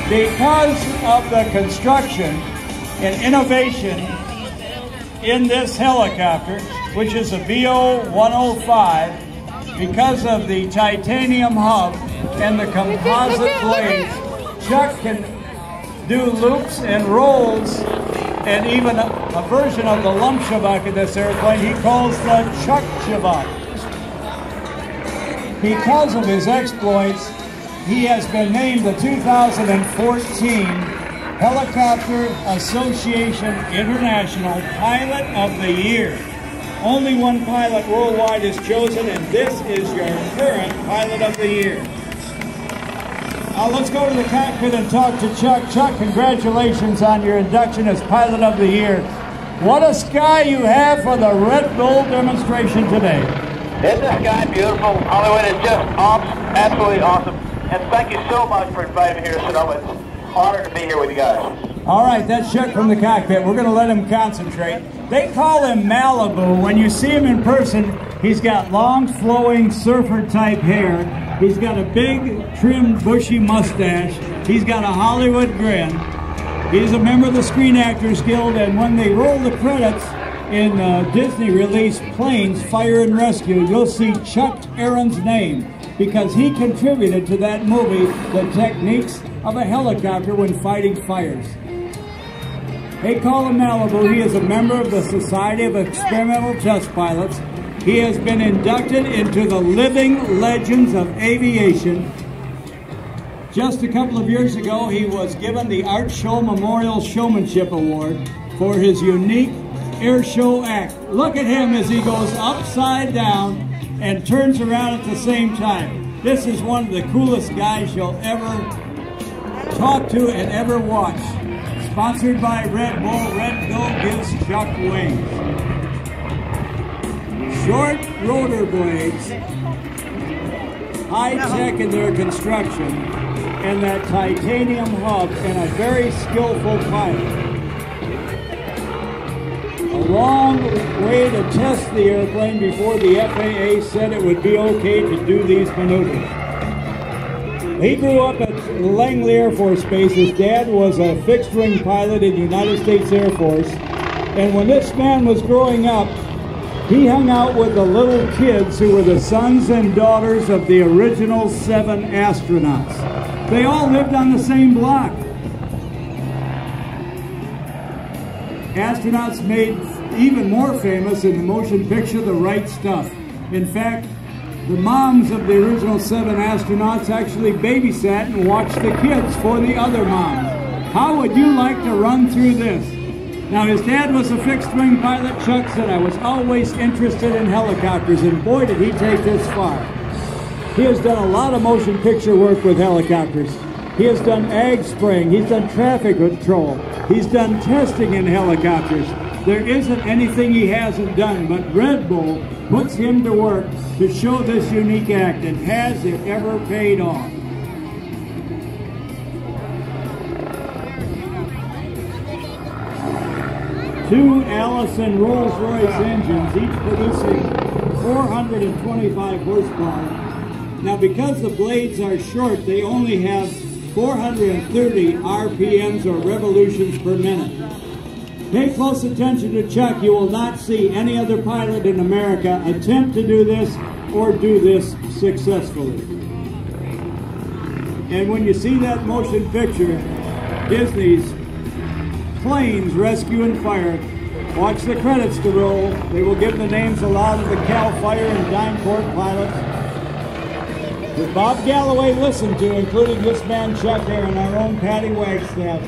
Because of the construction and innovation in this helicopter, which is a VO-105, because of the titanium hub and the composite blades, Chuck can do loops and rolls and even a version of the lump shavak in this airplane he calls the Chuck shavak. Because of his exploits, he has been named the 2014 Helicopter Association International Pilot of the Year. Only one pilot worldwide is chosen, and this is your current Pilot of the Year. Let's go to the cockpit and talk to Chuck. Chuck, congratulations on your induction as Pilot of the Year. What a sky you have for the Red Bull demonstration today. Isn't the sky beautiful? Hollywood is just awesome, absolutely awesome. And thank you so much for inviting me here, Sonoma. It's an honor to be here with you guys. All right, that's Chuck from the cockpit. We're going to let him concentrate. They call him Malibu. When you see him in person, he's got long, flowing, surfer-type hair. He's got a big, trimmed, bushy mustache. He's got a Hollywood grin. He's a member of the Screen Actors Guild, and when they roll the credits in Disney released Planes, Fire and Rescue, you'll see Chuck Aaron's name because he contributed to that movie, the techniques of a helicopter when fighting fires. They call him Malibu. He is a member of the Society of Experimental Test Pilots. He has been inducted into the Living Legends of Aviation. Just a couple of years ago, he was given the Art Show Memorial Showmanship Award for his unique air show act. Look at him as he goes upside down and turns around at the same time. This is one of the coolest guys you'll ever talk to and ever watch. Sponsored by Red Bull, Red Bull gives Chuck wings. Short rotor blades, high-tech in their construction, and that titanium hub, and a very skillful pilot. A long way to test the airplane before the FAA said it would be okay to do these maneuvers. He grew up at Langley Air Force Base. His dad was a fixed-wing pilot in the United States Air Force. And when this man was growing up, he hung out with the little kids who were the sons and daughters of the original 7 astronauts. They all lived on the same block. Astronauts made even more famous in the motion picture The Right Stuff. In fact, the moms of the original 7 astronauts actually babysat and watched the kids for the other moms. How would you like to run through this? Now, his dad was a fixed-wing pilot. Chuck said, I was always interested in helicopters, and boy, did he take this far. He has done a lot of motion picture work with helicopters. He has done ag spraying. He's done traffic control. He's done testing in helicopters. There isn't anything he hasn't done, but Red Bull puts him to work to show this unique act, and has it ever paid off? Two Allison Rolls-Royce engines, each producing 425 horsepower. Now, because the blades are short, they only have 430 RPMs or revolutions per minute. Pay close attention to Chuck. You will not see any other pilot in America attempt to do this or do this successfully. And when you see that motion picture, Disney's Planes, Rescue and Fire, watch the credits to roll. They will give the names aloud of the Cal Fire and DynCorp pilots that Bob Galloway listened to, including this man Chuck Aaron, our own Patty Wagstaff,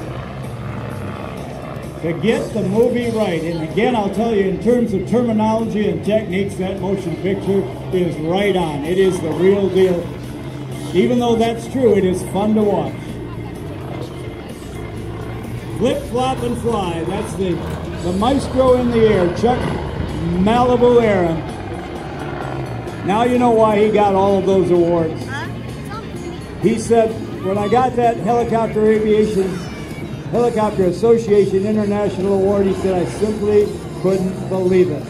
to get the movie right. And again, I'll tell you, in terms of terminology and techniques, that motion picture is right on. It is the real deal. Even though that's true, it is fun to watch. Flip, flop, and fly. That's the maestro in the air, Chuck Malibu Aaron. Now you know why he got all of those awards. He said, when I got that Helicopter Association International Award, he said, I simply couldn't believe it.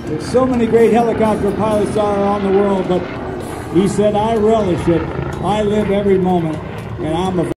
There's so many great helicopter pilots all around the world, but he said, I relish it. I live every moment. and I'm a